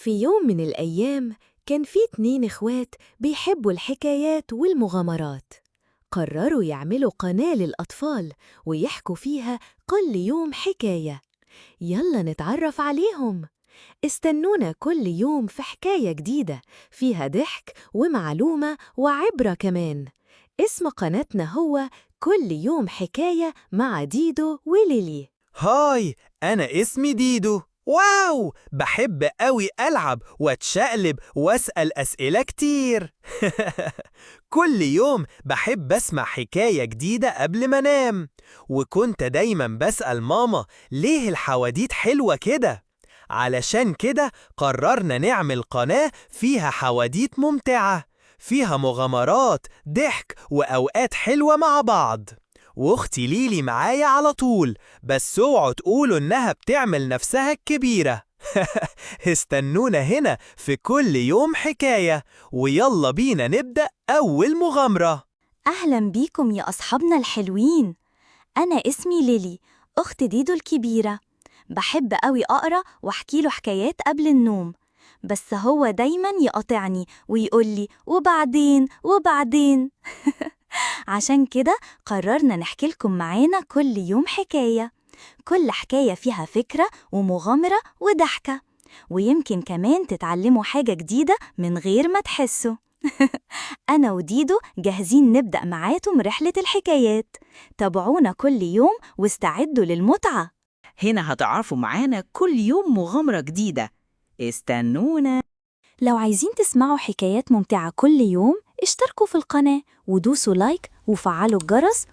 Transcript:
في يوم من الأيام كان في 2 إخوات بيحبوا الحكايات والمغامرات. قرروا يعملوا قناة للأطفال ويحكوا فيها كل يوم حكاية. يلا نتعرف عليهم. استنونا كل يوم في حكاية جديدة فيها ضحك ومعلومة وعبرة كمان. اسم قناتنا هو كل يوم حكاية مع ديدو وليلي. هاي، أنا اسمي ديدو. واو، بحب قوي ألعب واتشقلب وأسأل أسئلة كتير. كل يوم بحب أسمع حكاية جديدة قبل ما أنام، وكنت دايما بسأل ماما ليه الحواديت حلوة كده. علشان كده قررنا نعمل قناة فيها حواديت ممتعة، فيها مغامرات، ضحك وأوقات حلوة مع بعض. واختي ليلي معايا على طول، بس اوعوا تقولوا انها بتعمل نفسها الكبيرة. استنونا هنا في كل يوم حكاية، ويلا بينا نبدأ أول مغامرة. أهلاً بيكم يا أصحابنا الحلوين. أنا اسمي ليلي، أخت ديدو الكبيرة. بحب قوي أقرأ وأحكي له حكايات قبل النوم، بس هو دايماً يقاطعني ويقولي وبعدين. عشان كده قررنا نحكي لكم معانا كل يوم حكاية. كل حكاية فيها فكرة ومغامرة وضحكة، ويمكن كمان تتعلموا حاجة جديدة من غير ما تحسوا. أنا وديدو جاهزين نبدأ معاكم رحلة الحكايات. تابعونا كل يوم واستعدوا للمتعة. هنا هتعرفوا معانا كل يوم مغامرة جديدة. استنونا. لو عايزين تسمعوا حكايات ممتعة كل يوم، اشتركوا في القناة ودوسوا لايك وفعلوا الجرس